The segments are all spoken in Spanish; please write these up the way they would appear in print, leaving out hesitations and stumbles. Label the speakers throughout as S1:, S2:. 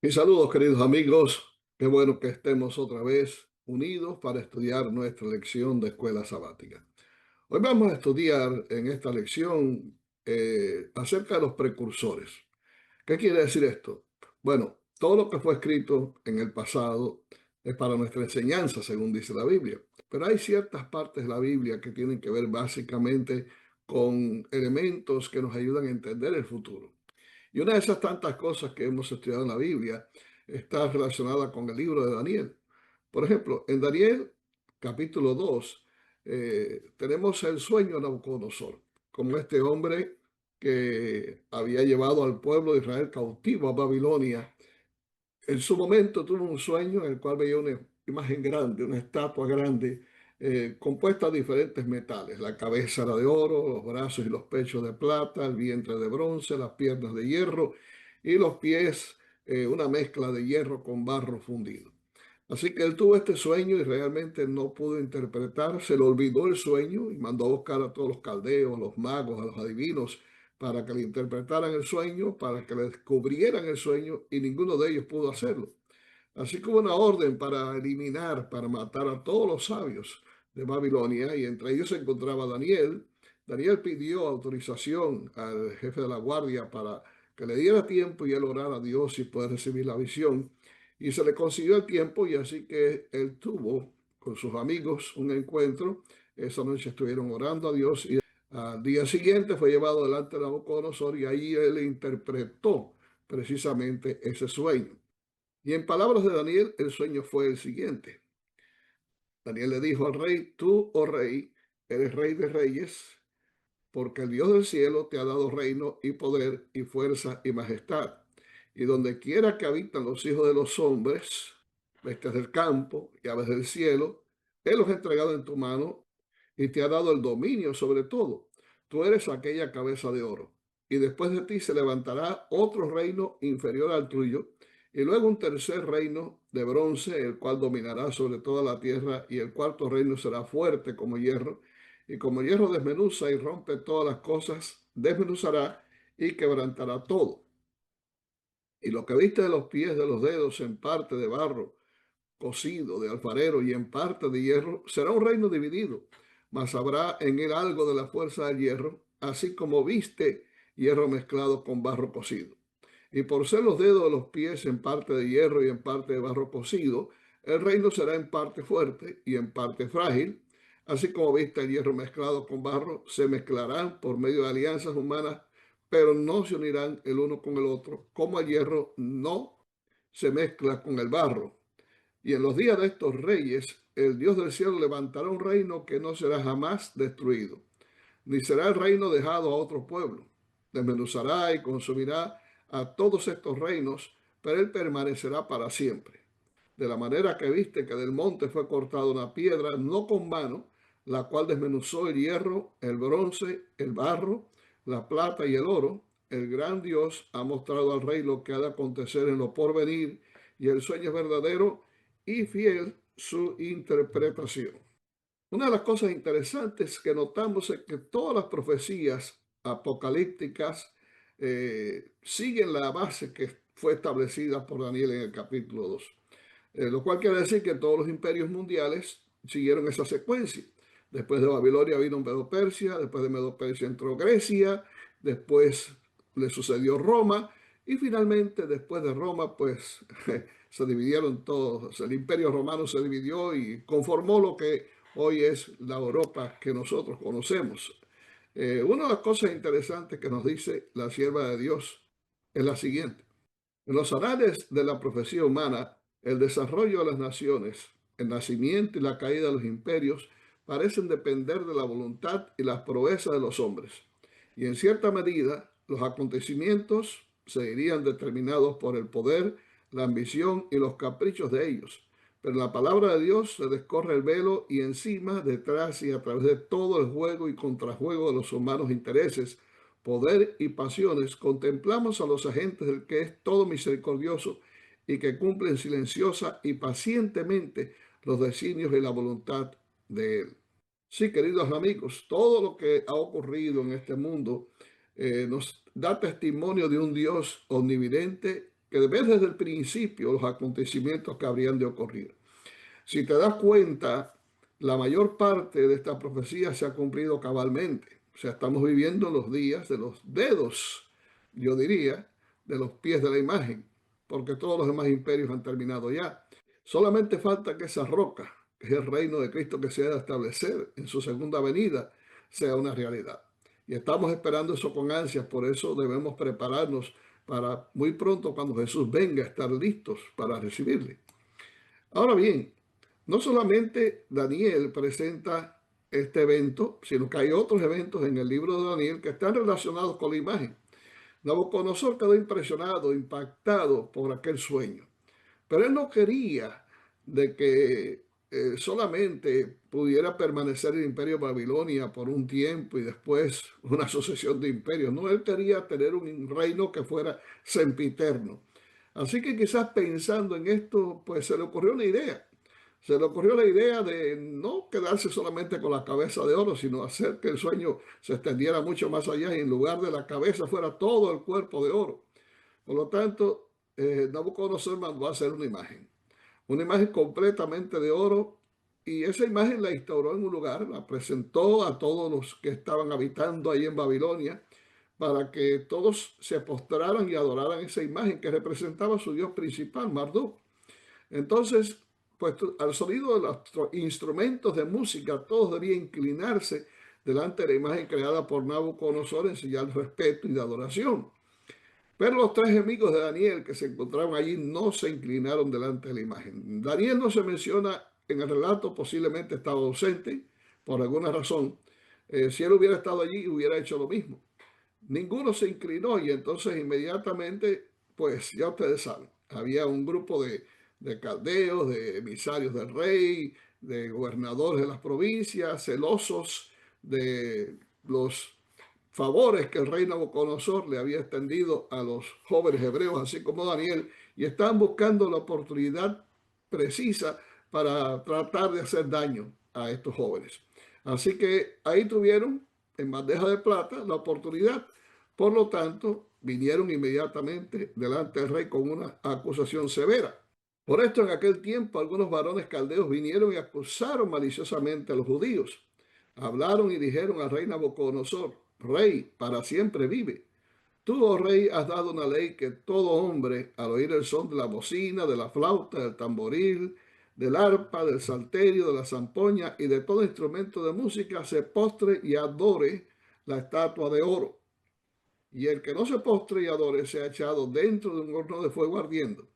S1: Mis saludos, queridos amigos. Qué bueno que estemos otra vez unidos para estudiar nuestra lección de escuela sabática. Hoy vamos a estudiar en esta lección acerca de los precursores. ¿Qué quiere decir esto? Bueno, todo lo que fue escrito en el pasado es para nuestra enseñanza, según dice la Biblia. Pero hay ciertas partes de la Biblia que tienen que ver básicamente con elementos que nos ayudan a entender el futuro. Y una de esas tantas cosas que hemos estudiado en la Biblia está relacionada con el libro de Daniel. Por ejemplo, en Daniel capítulo 2 tenemos el sueño de Nabucodonosor, como este hombre que había llevado al pueblo de Israel cautivo a Babilonia. En su momento tuvo un sueño en el cual veía una imagen grande, una estatua grande, compuesta de diferentes metales. La cabeza era de oro, los brazos y los pechos de plata, el vientre de bronce, las piernas de hierro y los pies, una mezcla de hierro con barro fundido. Así que él tuvo este sueño y realmente no pudo interpretar, se le olvidó el sueño y mandó a buscar a todos los caldeos, a los magos, a los adivinos, para que le interpretaran el sueño, para que le descubrieran el sueño y ninguno de ellos pudo hacerlo. Así que hubo una orden para eliminar, para matar a todos los sabios de Babilonia y entre ellos se encontraba Daniel. Daniel pidió autorización al jefe de la guardia para que le diera tiempo y él orara a Dios y poder recibir la visión. Y se le consiguió el tiempo y así que él tuvo con sus amigos un encuentro. Esa noche estuvieron orando a Dios y al día siguiente fue llevado delante de Nabucodonosor y ahí él interpretó precisamente ese sueño. Y en palabras de Daniel, el sueño fue el siguiente. Daniel le dijo al rey, tú, oh rey, eres rey de reyes, porque el Dios del cielo te ha dado reino y poder y fuerza y majestad. Y donde quiera que habitan los hijos de los hombres, bestias del campo y aves del cielo, Él los ha entregado en tu mano y te ha dado el dominio sobre todo. Tú eres aquella cabeza de oro. Y después de ti se levantará otro reino inferior al tuyo, y luego un tercer reino de bronce, el cual dominará sobre toda la tierra, y el cuarto reino será fuerte como hierro y como hierro desmenuza y rompe todas las cosas, desmenuzará y quebrantará todo. Y lo que viste de los pies de los dedos en parte de barro cocido de alfarero y en parte de hierro, será un reino dividido, mas habrá en él algo de la fuerza del hierro, así como viste hierro mezclado con barro cocido. Y por ser los dedos de los pies en parte de hierro y en parte de barro cocido, el reino será en parte fuerte y en parte frágil. Así como viste el hierro mezclado con barro, se mezclarán por medio de alianzas humanas, pero no se unirán el uno con el otro, como el hierro no se mezcla con el barro. Y en los días de estos reyes, el Dios del cielo levantará un reino que no será jamás destruido, ni será el reino dejado a otro pueblo. Desmenuzará y consumirá a todos estos reinos, pero él permanecerá para siempre. De la manera que viste que del monte fue cortada una piedra, no con mano, la cual desmenuzó el hierro, el bronce, el barro, la plata y el oro, el gran Dios ha mostrado al rey lo que ha de acontecer en lo porvenir, y el sueño es verdadero y fiel su interpretación. Una de las cosas interesantes que notamos es que todas las profecías apocalípticas siguen la base que fue establecida por Daniel en el capítulo 2. Lo cual quiere decir que todos los imperios mundiales siguieron esa secuencia. Después de Babilonia vino Medo-Persia, después de Medo-Persia entró Grecia, después le sucedió Roma y finalmente después de Roma pues se dividieron todos. El imperio romano se dividió y conformó lo que hoy es la Europa que nosotros conocemos. Una de las cosas interesantes que nos dice la sierva de Dios es la siguiente. En los anales de la profecía humana, el desarrollo de las naciones, el nacimiento y la caída de los imperios parecen depender de la voluntad y las proezas de los hombres. Y en cierta medida, los acontecimientos seguirían determinados por el poder, la ambición y los caprichos de ellos. Pero en la palabra de Dios se descorre el velo y encima, detrás y a través de todo el juego y contrajuego de los humanos intereses, poder y pasiones, contemplamos a los agentes del que es todo misericordioso y que cumplen silenciosa y pacientemente los designios y la voluntad de Él. Sí, queridos amigos, todo lo que ha ocurrido en este mundo nos da testimonio de un Dios omnividente que ves desde el principio los acontecimientos que habrían de ocurrir. Si te das cuenta, la mayor parte de esta profecía se ha cumplido cabalmente. O sea, estamos viviendo los días de los dedos, yo diría, de los pies de la imagen, porque todos los demás imperios han terminado ya. Solamente falta que esa roca, que es el reino de Cristo que se ha de establecer en su segunda venida, sea una realidad. Y estamos esperando eso con ansias, por eso debemos prepararnos para muy pronto, cuando Jesús venga, estar listos para recibirle. Ahora bien, no solamente Daniel presenta este evento, sino que hay otros eventos en el libro de Daniel que están relacionados con la imagen. Nabucodonosor quedó impresionado, impactado por aquel sueño, pero él no quería de que solamente pudiera permanecer el imperio de Babilonia por un tiempo y después una sucesión de imperios. No, él quería tener un reino que fuera sempiterno. Así que quizás pensando en esto, pues se le ocurrió una idea. Se le ocurrió la idea de no quedarse solamente con la cabeza de oro, sino hacer que el sueño se extendiera mucho más allá y en lugar de la cabeza fuera todo el cuerpo de oro. Por lo tanto, Nabucodonosor mandó a hacer una imagen completamente de oro, y esa imagen la instauró en un lugar, la presentó a todos los que estaban habitando ahí en Babilonia, para que todos se postraran y adoraran esa imagen que representaba a su dios principal, Marduk. Entonces, pues al sonido de los instrumentos de música, todos debían inclinarse delante de la imagen creada por Nabucodonosor en señal de respeto y de adoración. Pero los tres enemigos de Daniel que se encontraban allí no se inclinaron delante de la imagen. Daniel no se menciona en el relato, posiblemente estaba ausente por alguna razón. Si él hubiera estado allí, hubiera hecho lo mismo. Ninguno se inclinó y entonces inmediatamente, pues ya ustedes saben, había un grupo de caldeos, de emisarios del rey, de gobernadores de las provincias, celosos de los favores que el rey Nabucodonosor le había extendido a los jóvenes hebreos, así como Daniel, y estaban buscando la oportunidad precisa para tratar de hacer daño a estos jóvenes. Así que ahí tuvieron en bandeja de plata la oportunidad. Por lo tanto, vinieron inmediatamente delante del rey con una acusación severa. Por esto, en aquel tiempo, algunos varones caldeos vinieron y acusaron maliciosamente a los judíos. Hablaron y dijeron al rey Nabucodonosor: Rey, para siempre vive. Tú, oh rey, has dado una ley que todo hombre, al oír el son de la bocina, de la flauta, del tamboril, del arpa, del salterio, de la zampoña y de todo instrumento de música, se postre y adore la estatua de oro. Y el que no se postre y adore sea echado dentro de un horno de fuego ardiendo.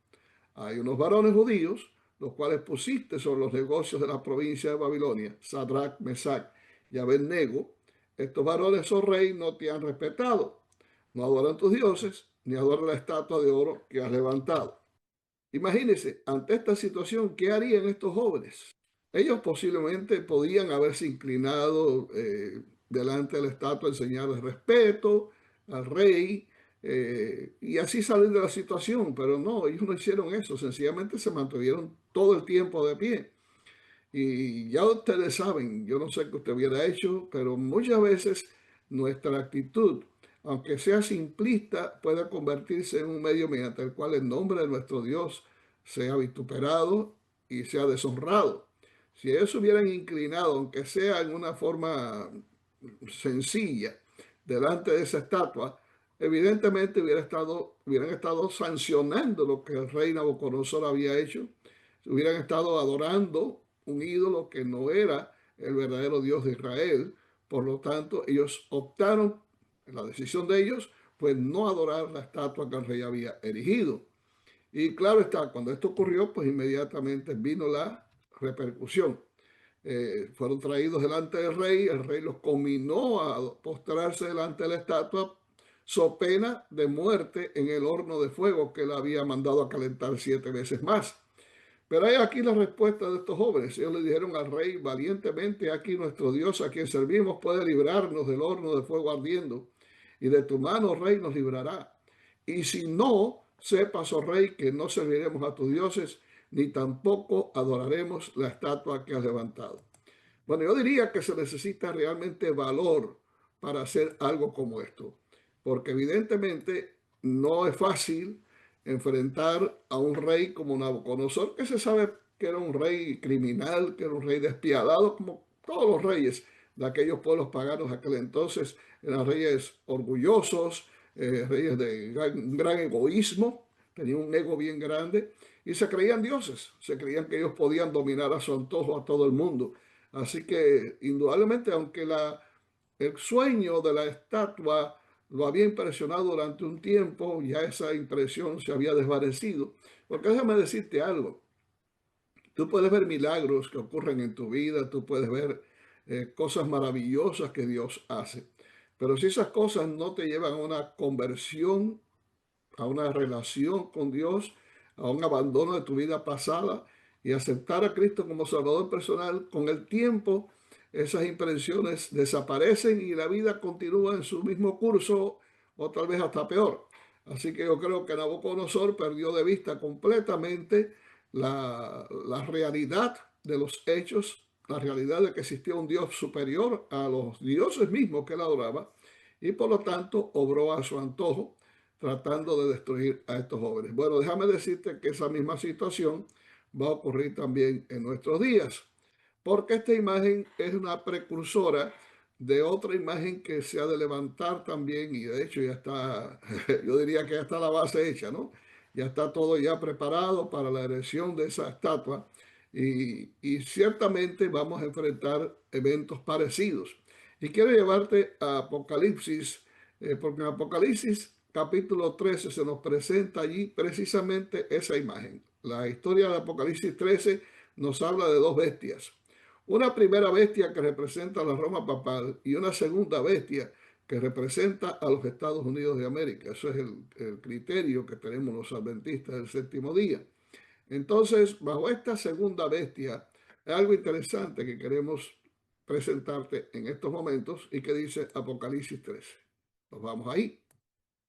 S1: Hay unos varones judíos, los cuales pusiste sobre los negocios de la provincia de Babilonia, Sadrach, Mesach y Abednego. Estos varones, oh rey, no te han respetado. No adoran tus dioses, ni adoran la estatua de oro que has levantado. Imagínense, ante esta situación, ¿qué harían estos jóvenes? Ellos posiblemente podían haberse inclinado delante de la estatua en señal de respeto al rey, y así salir de la situación, pero no, ellos no hicieron eso, sencillamente se mantuvieron todo el tiempo de pie. Y ya ustedes saben, yo no sé qué usted hubiera hecho, pero muchas veces nuestra actitud, aunque sea simplista, puede convertirse en un medio mediante el cual el nombre de nuestro Dios sea vituperado y sea deshonrado. Si ellos se hubieran inclinado, aunque sea en una forma sencilla, delante de esa estatua, evidentemente hubieran estado sancionando lo que el rey Nabucodonosor había hecho. Hubieran estado adorando un ídolo que no era el verdadero Dios de Israel. Por lo tanto, ellos optaron, en la decisión de ellos, pues no adorar la estatua que el rey había erigido. Y claro está, cuando esto ocurrió, pues inmediatamente vino la repercusión. Fueron traídos delante del rey, el rey los conminó a postrarse delante de la estatua, so pena de muerte en el horno de fuego que él había mandado a calentar 7 veces más. Pero hay aquí la respuesta de estos jóvenes. Ellos le dijeron al rey valientemente: aquí nuestro Dios a quien servimos puede librarnos del horno de fuego ardiendo, y de tu mano, rey, nos librará. Y si no, sepas, oh rey, que no serviremos a tus dioses, ni tampoco adoraremos la estatua que has levantado. Bueno, yo diría que se necesita realmente valor para hacer algo como esto, porque evidentemente no es fácil enfrentar a un rey como Nabucodonosor, que se sabe que era un rey criminal, que era un rey despiadado, como todos los reyes de aquellos pueblos paganos de aquel entonces. Eran reyes orgullosos, reyes de gran egoísmo, tenían un ego bien grande y se creían dioses, se creían que ellos podían dominar a su antojo a todo el mundo. Así que indudablemente, aunque el sueño de la estatua lo había impresionado durante un tiempo, ya esa impresión se había desvanecido. Porque déjame decirte algo, tú puedes ver milagros que ocurren en tu vida, tú puedes ver cosas maravillosas que Dios hace, pero si esas cosas no te llevan a una conversión, a una relación con Dios, a un abandono de tu vida pasada y aceptar a Cristo como Salvador personal, con el tiempo esas impresiones desaparecen y la vida continúa en su mismo curso o tal vez hasta peor. Así que yo creo que Nabucodonosor perdió de vista completamente la realidad de los hechos, la realidad de que existía un Dios superior a los dioses mismos que él adoraba y por lo tanto obró a su antojo tratando de destruir a estos jóvenes. Bueno, déjame decirte que esa misma situación va a ocurrir también en nuestros días, porque esta imagen es una precursora de otra imagen que se ha de levantar también, y de hecho ya está, yo diría que ya está la base hecha, ¿no? Ya está todo ya preparado para la erección de esa estatua y ciertamente vamos a enfrentar eventos parecidos. Y quiero llevarte a Apocalipsis, porque en Apocalipsis capítulo 13 se nos presenta allí precisamente esa imagen. La historia de Apocalipsis 13 nos habla de dos bestias. Una primera bestia que representa a la Roma papal y una segunda bestia que representa a los Estados Unidos de América. Eso es el criterio que tenemos los adventistas del séptimo día. Entonces, bajo esta segunda bestia, hay algo interesante que queremos presentarte en estos momentos y que dice Apocalipsis 13. Nos vamos ahí.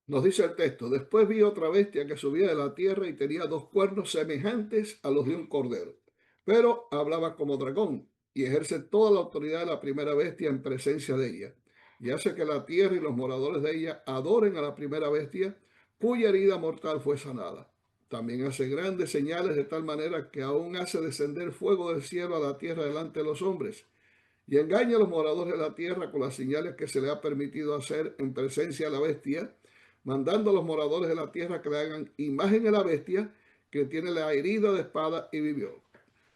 S1: Nos dice el texto, después vi otra bestia que subía de la tierra y tenía dos cuernos semejantes a los de un cordero, pero hablaba como dragón y ejerce toda la autoridad de la primera bestia en presencia de ella, y hace que la tierra y los moradores de ella adoren a la primera bestia, cuya herida mortal fue sanada. También hace grandes señales de tal manera que aún hace descender fuego del cielo a la tierra delante de los hombres y engaña a los moradores de la tierra con las señales que se le ha permitido hacer en presencia de la bestia, mandando a los moradores de la tierra que le hagan imagen a la bestia que tiene la herida de espada y vivió.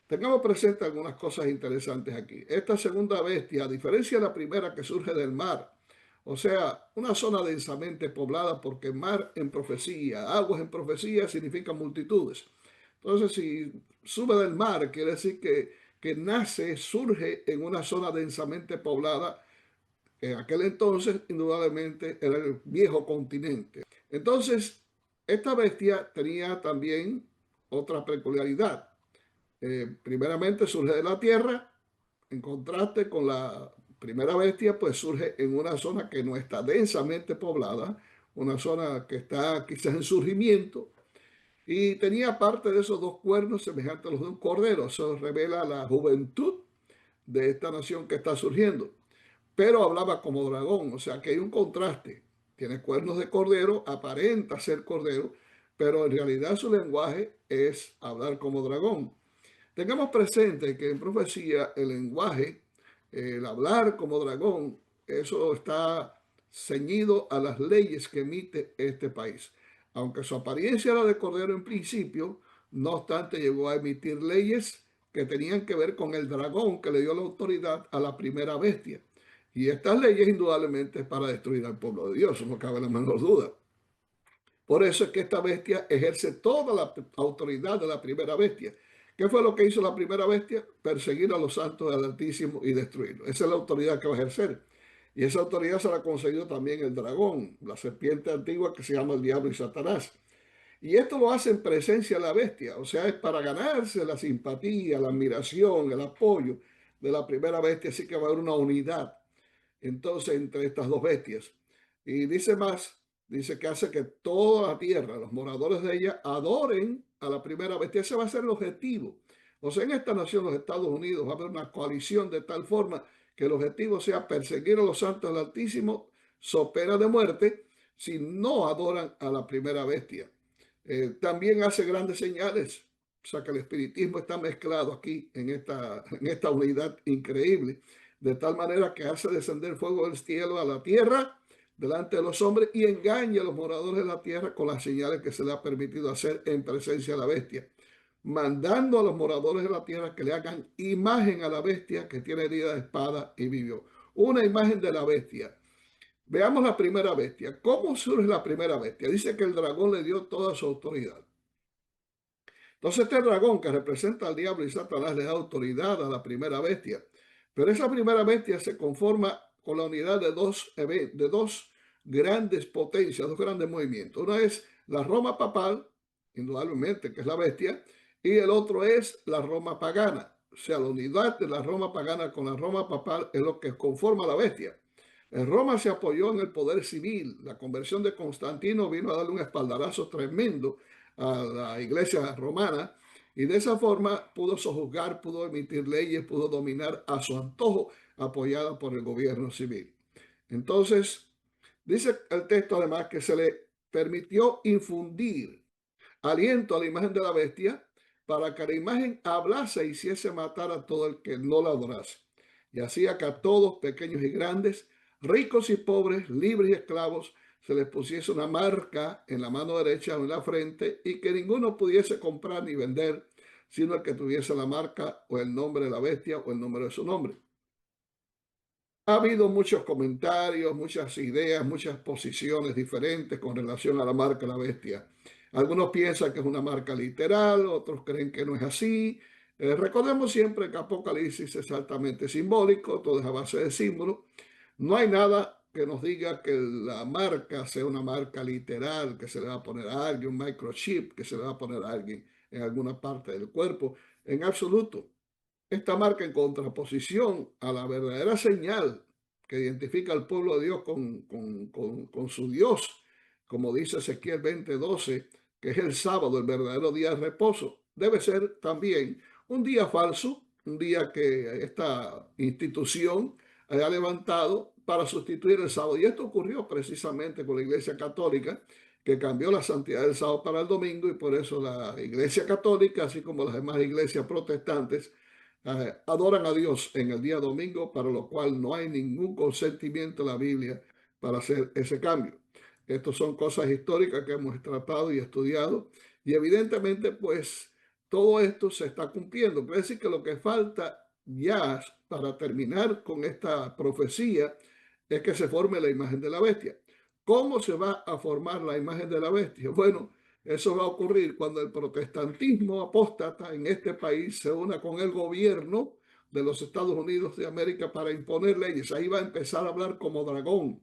S1: Tengamos presente algunas cosas interesantes aquí. Esta segunda bestia, a diferencia de la primera que surge del mar, o sea, una zona densamente poblada, porque mar en profecía, aguas en profecía significan multitudes. Entonces, si sube del mar, quiere decir que nace, surge en una zona densamente poblada. En aquel entonces, indudablemente, era el viejo continente. Entonces, esta bestia tenía también otra peculiaridad. Primeramente surge de la tierra, en contraste con la primera bestia, pues surge en una zona que no está densamente poblada, una zona que está quizás en surgimiento, y tenía parte de esos dos cuernos semejantes a los de un cordero. Eso revela la juventud de esta nación que está surgiendo. Pero hablaba como dragón, o sea que hay un contraste. Tiene cuernos de cordero, aparenta ser cordero, pero en realidad su lenguaje es hablar como dragón. Tengamos presente que en profecía el lenguaje, el hablar como dragón, eso está ceñido a las leyes que emite este país. Aunque su apariencia era de cordero en principio, no obstante llegó a emitir leyes que tenían que ver con el dragón que le dio la autoridad a la primera bestia. Y estas leyes indudablemente es para destruir al pueblo de Dios, no cabe la menor duda. Por eso es que esta bestia ejerce toda la autoridad de la primera bestia. ¿Qué fue lo que hizo la primera bestia? Perseguir a los santos del Altísimo y destruirlos. Esa es la autoridad que va a ejercer. Y esa autoridad se la ha concedido también el dragón, la serpiente antigua que se llama el diablo y Satanás. Y esto lo hace en presencia de la bestia, o sea, es para ganarse la simpatía, la admiración, el apoyo de la primera bestia, así que va a haber una unidad entonces entre estas dos bestias. Y dice más, dice que hace que toda la tierra, los moradores de ella, adoren a la primera bestia. Ese va a ser el objetivo. O sea, en esta nación, los Estados Unidos, va a haber una coalición de tal forma que el objetivo sea perseguir a los santos del Altísimo, so pena de muerte, si no adoran a la primera bestia. También hace grandes señales. O sea que el espiritismo está mezclado aquí en esta unidad increíble, de tal manera que hace descender fuego del cielo a la tierra delante de los hombres y engaña a los moradores de la tierra con las señales que se le ha permitido hacer en presencia de la bestia, mandando a los moradores de la tierra que le hagan imagen a la bestia que tiene herida de espada y vivió. Una imagen de la bestia. Veamos la primera bestia. ¿Cómo surge la primera bestia? Dice que el dragón le dio toda su autoridad. Entonces este dragón que representa al diablo y Satanás le da autoridad a la primera bestia. Pero esa primera bestia se conforma con la unidad de dos grandes potencias, dos grandes movimientos. Una es la Roma papal, indudablemente, que es la bestia, y el otro es la Roma pagana. O sea, la unidad de la Roma pagana con la Roma papal es lo que conforma la bestia. En Roma se apoyó en el poder civil. La conversión de Constantino vino a darle un espaldarazo tremendo a la iglesia romana y de esa forma pudo sojuzgar, pudo emitir leyes, pudo dominar a su antojo, apoyada por el gobierno civil. Entonces, dice el texto además que se le permitió infundir aliento a la imagen de la bestia para que la imagen hablase y hiciese matar a todo el que no la adorase. Y hacía que a todos, pequeños y grandes, ricos y pobres, libres y esclavos, se les pusiese una marca en la mano derecha o en la frente y que ninguno pudiese comprar ni vender, sino el que tuviese la marca o el nombre de la bestia o el número de su nombre. Ha habido muchos comentarios, muchas ideas, muchas posiciones diferentes con relación a la marca de la bestia. Algunos piensan que es una marca literal, otros creen que no es así. Recordemos siempre que Apocalipsis es altamente simbólico, todo es a base de símbolos. No hay nada que nos diga que la marca sea una marca literal, que se le va a poner a alguien, un microchip, que se le va a poner a alguien en alguna parte del cuerpo, en absoluto. Esta marca en contraposición a la verdadera señal que identifica al pueblo de Dios con su Dios, como dice Ezequiel 20:12, que es el sábado, el verdadero día de reposo, debe ser también un día falso, un día que esta institución haya levantado para sustituir el sábado. Y esto ocurrió precisamente con la Iglesia Católica, que cambió la santidad del sábado para el domingo, y por eso la Iglesia Católica, así como las demás iglesias protestantes, adoran a Dios en el día domingo, para lo cual no hay ningún consentimiento en la Biblia para hacer ese cambio. Estas son cosas históricas que hemos tratado y estudiado y evidentemente pues todo esto se está cumpliendo. Quiere decir que lo que falta ya para terminar con esta profecía es que se forme la imagen de la bestia. ¿Cómo se va a formar la imagen de la bestia? Bueno, eso va a ocurrir cuando el protestantismo apóstata en este país se una con el gobierno de los Estados Unidos de América para imponer leyes. Ahí va a empezar a hablar como dragón.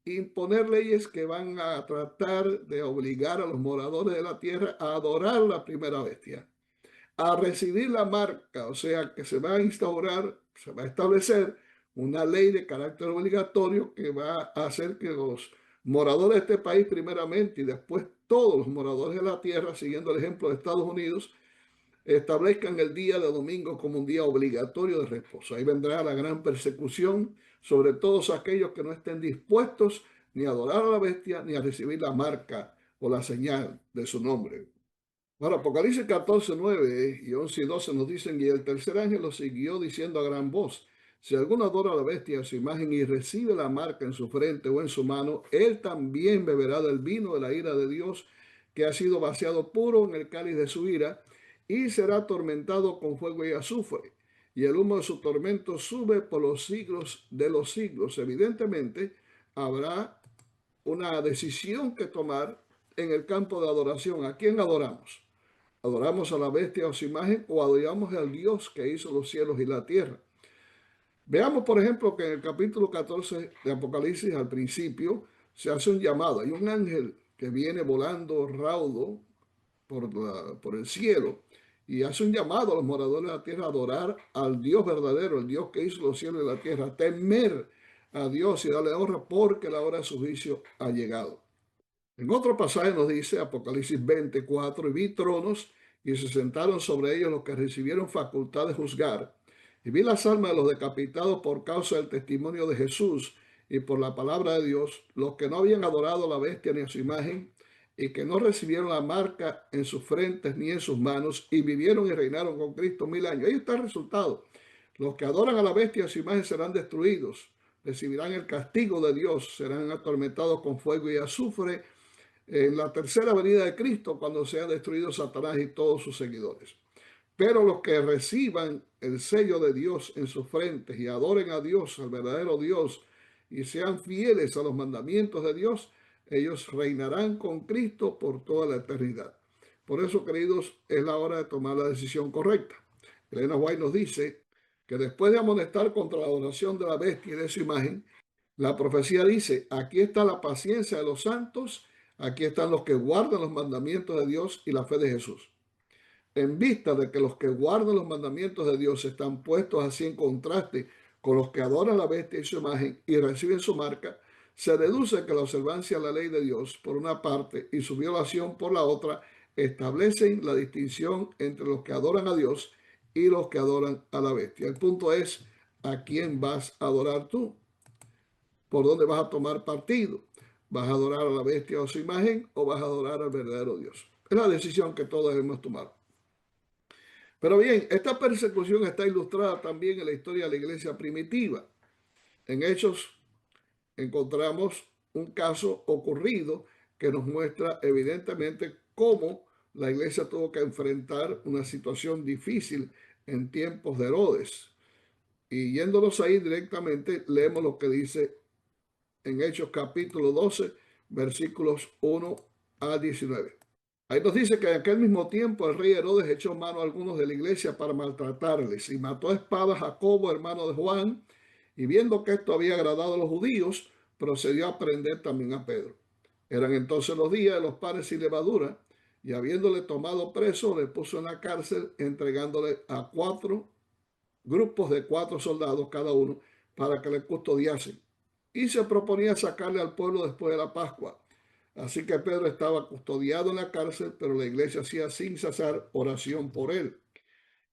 S1: Imponer leyes que van a tratar de obligar a los moradores de la tierra a adorar la primera bestia, a recibir la marca, o sea que se va a instaurar, se va a establecer una ley de carácter obligatorio que va a hacer que los moradores de este país primeramente y después todos los moradores de la tierra, siguiendo el ejemplo de Estados Unidos, establezcan el día de domingo como un día obligatorio de reposo. Ahí vendrá la gran persecución sobre todos aquellos que no estén dispuestos ni a adorar a la bestia ni a recibir la marca o la señal de su nombre. Bueno, Apocalipsis 14, 9 y 11 y 12 nos dicen: y el tercer ángel lo siguió diciendo a gran voz: si alguno adora a la bestia a su imagen y recibe la marca en su frente o en su mano, él también beberá del vino de la ira de Dios, que ha sido vaciado puro en el cáliz de su ira, y será atormentado con fuego y azufre. Y el humo de su tormento sube por los siglos de los siglos. Evidentemente, habrá una decisión que tomar en el campo de adoración. ¿A quién adoramos? ¿Adoramos a la bestia o su imagen o adoramos al Dios que hizo los cielos y la tierra? Veamos, por ejemplo, que en el capítulo 14 de Apocalipsis, al principio, se hace un llamado. Hay un ángel que viene volando raudo por el cielo y hace un llamado a los moradores de la tierra a adorar al Dios verdadero, el Dios que hizo los cielos y la tierra, a temer a Dios y darle honra porque la hora de su juicio ha llegado. En otro pasaje nos dice, Apocalipsis 24, y vi tronos y se sentaron sobre ellos los que recibieron facultad de juzgar. Y vi las almas de los decapitados por causa del testimonio de Jesús y por la palabra de Dios, los que no habían adorado a la bestia ni a su imagen, y que no recibieron la marca en sus frentes ni en sus manos y vivieron y reinaron con Cristo 1000 años. Ahí está el resultado. Los que adoran a la bestia y a su imagen serán destruidos, recibirán el castigo de Dios, serán atormentados con fuego y azufre en la tercera venida de Cristo, cuando sea destruido Satanás y todos sus seguidores. Pero los que reciban el sello de Dios en sus frentes y adoren a Dios, al verdadero Dios, y sean fieles a los mandamientos de Dios, ellos reinarán con Cristo por toda la eternidad. Por eso, queridos, es la hora de tomar la decisión correcta. Elena White nos dice que después de amonestar contra la adoración de la bestia y de su imagen, la profecía dice: aquí está la paciencia de los santos, aquí están los que guardan los mandamientos de Dios y la fe de Jesús. En vista de que los que guardan los mandamientos de Dios están puestos así en contraste con los que adoran la bestia y su imagen y reciben su marca, se deduce que la observancia de la ley de Dios por una parte y su violación por la otra establecen la distinción entre los que adoran a Dios y los que adoran a la bestia. El punto es: ¿a quién vas a adorar tú? ¿Por dónde vas a tomar partido? ¿Vas a adorar a la bestia o su imagen o vas a adorar al verdadero Dios? Es la decisión que todos debemos tomar. Pero bien, esta persecución está ilustrada también en la historia de la iglesia primitiva. En Hechos encontramos un caso ocurrido que nos muestra evidentemente cómo la iglesia tuvo que enfrentar una situación difícil en tiempos de Herodes. Y yéndonos ahí directamente, leemos lo que dice en Hechos capítulo 12, versículos 1 a 19. Ahí nos dice que en aquel mismo tiempo el rey Herodes echó mano a algunos de la iglesia para maltratarles y mató a espada a Jacobo, hermano de Juan, y viendo que esto había agradado a los judíos, procedió a prender también a Pedro. Eran entonces los días de los panes sin levadura, y habiéndole tomado preso, le puso en la cárcel, entregándole a 4 grupos de 4 soldados cada uno para que le custodiasen. Y se proponía sacarle al pueblo después de la Pascua. Así que Pedro estaba custodiado en la cárcel, pero la iglesia hacía sin cesar oración por él.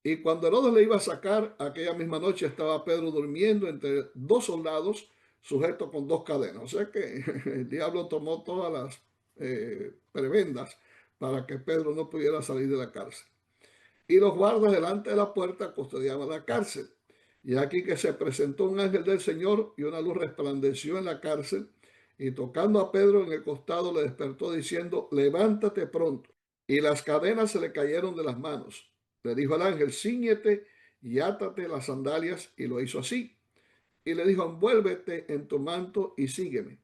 S1: Y cuando Herodes le iba a sacar, aquella misma noche estaba Pedro durmiendo entre 2 soldados, sujeto con 2 cadenas. O sea que el diablo tomó todas las prebendas para que Pedro no pudiera salir de la cárcel. Y los guardas delante de la puerta custodiaban la cárcel. Y aquí que se presentó un ángel del Señor y una luz resplandeció en la cárcel, y tocando a Pedro en el costado le despertó diciendo: levántate pronto. Y las cadenas se le cayeron de las manos. Le dijo al ángel: cíñete y átate las sandalias, y lo hizo así. Y le dijo: envuélvete en tu manto y sígueme.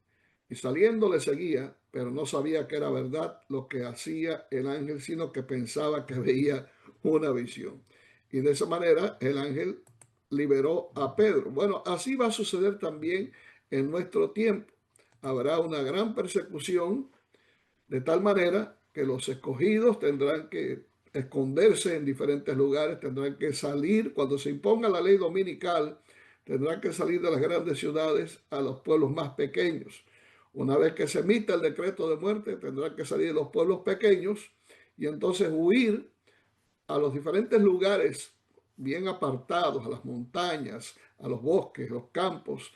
S1: Y saliendo le seguía, pero no sabía que era verdad lo que hacía el ángel, sino que pensaba que veía una visión. Y de esa manera el ángel liberó a Pedro. Bueno, así va a suceder también en nuestro tiempo. Habrá una gran persecución, de tal manera que los escogidos tendrán que esconderse en diferentes lugares, tendrán que salir, cuando se imponga la ley dominical, tendrán que salir de las grandes ciudades a los pueblos más pequeños. Una vez que se emita el decreto de muerte, tendrán que salir de los pueblos pequeños y entonces huir a los diferentes lugares bien apartados, a las montañas, a los bosques, los campos,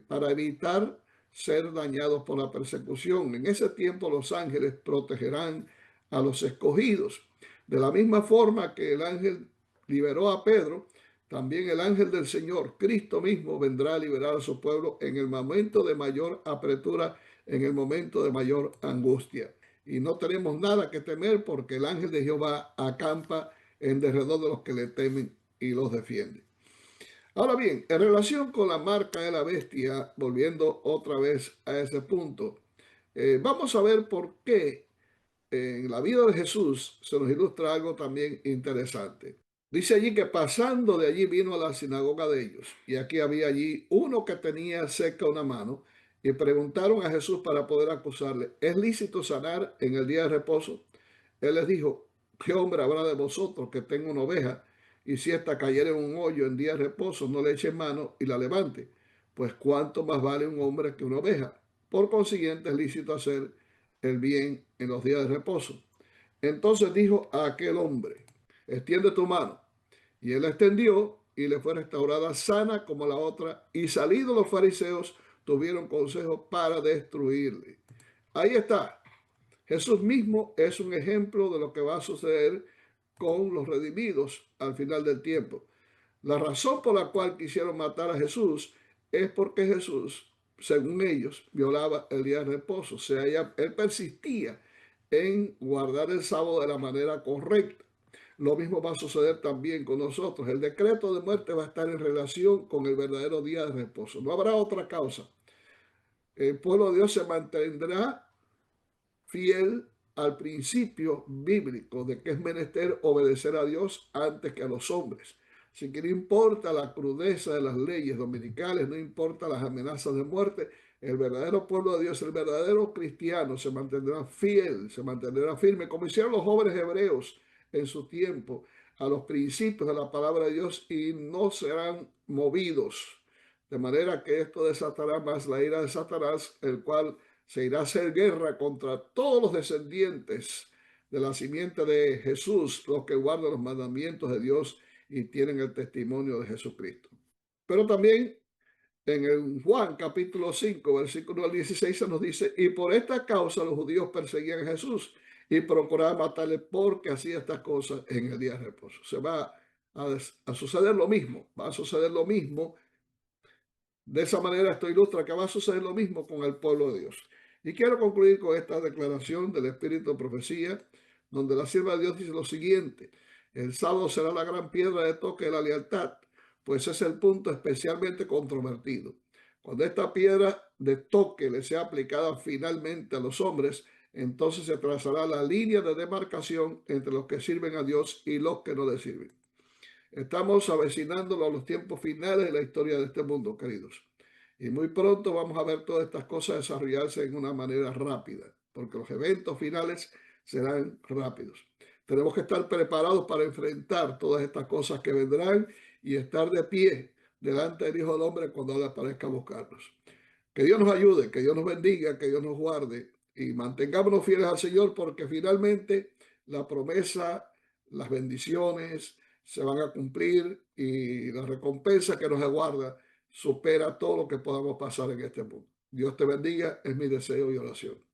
S1: para evitar ser dañados por la persecución. En ese tiempo los ángeles protegerán a los escogidos. De la misma forma que el ángel liberó a Pedro, también el ángel del Señor, Cristo mismo, vendrá a liberar a su pueblo en el momento de mayor apretura, en el momento de mayor angustia. Y no tenemos nada que temer, porque el ángel de Jehová acampa en derredor de los que le temen y los defiende. Ahora bien, en relación con la marca de la bestia, volviendo otra vez a ese punto, vamos a ver por qué en la vida de Jesús se nos ilustra algo también interesante. Dice allí que pasando de allí vino a la sinagoga de ellos, y aquí había allí uno que tenía seca una mano, y preguntaron a Jesús para poder acusarle: ¿es lícito sanar en el día de reposo? Él les dijo: ¿qué hombre habrá de vosotros que tenga una oveja, y si ésta cayera en un hoyo en día de reposo, no le eche mano y la levante? Pues cuánto más vale un hombre que una oveja. Por consiguiente, es lícito hacer el bien en los días de reposo. Entonces dijo a aquel hombre: extiende tu mano. Y él la extendió, y le fue restaurada sana como la otra. Y salidos los fariseos, tuvieron consejo para destruirle. Ahí está. Jesús mismo es un ejemplo de lo que va a suceder con los redimidos al final del tiempo. La razón por la cual quisieron matar a Jesús es porque Jesús, según ellos, violaba el día de reposo. O sea, él persistía en guardar el sábado de la manera correcta. Lo mismo va a suceder también con nosotros. El decreto de muerte va a estar en relación con el verdadero día de reposo. No habrá otra causa. El pueblo de Dios se mantendrá fiel al principio bíblico de que es menester obedecer a Dios antes que a los hombres. Así que no importa la crudeza de las leyes dominicales, no importa las amenazas de muerte, el verdadero pueblo de Dios, el verdadero cristiano se mantendrá fiel, se mantendrá firme, como hicieron los jóvenes hebreos en su tiempo, a los principios de la palabra de Dios y no serán movidos. De manera que esto desatará más la ira de Satanás, el cual se irá a hacer guerra contra todos los descendientes de la simiente de Jesús, los que guardan los mandamientos de Dios y tienen el testimonio de Jesucristo. Pero también en el Juan capítulo 5, versículo al 16 se nos dice, y por esta causa los judíos perseguían a Jesús y procuraban matarle porque hacía estas cosas en el día de reposo. Se va a suceder lo mismo, va a suceder lo mismo. De esa manera esto ilustra que va a suceder lo mismo con el pueblo de Dios. Y quiero concluir con esta declaración del Espíritu de Profecía, donde la sierva de Dios dice lo siguiente: el sábado será la gran piedra de toque de la lealtad, pues es el punto especialmente controvertido. Cuando esta piedra de toque le sea aplicada finalmente a los hombres, entonces se trazará la línea de demarcación entre los que sirven a Dios y los que no le sirven. Estamos avecinándonos a los tiempos finales de la historia de este mundo, queridos. Y muy pronto vamos a ver todas estas cosas desarrollarse en una manera rápida, porque los eventos finales serán rápidos. Tenemos que estar preparados para enfrentar todas estas cosas que vendrán y estar de pie delante del Hijo del Hombre cuando Él aparezca a buscarnos. Que Dios nos ayude, que Dios nos bendiga, que Dios nos guarde y mantengámonos fieles al Señor, porque finalmente la promesa, las bendiciones se van a cumplir y la recompensa que nos aguarda supera todo lo que podamos pasar en este mundo. Dios te bendiga, es mi deseo y oración.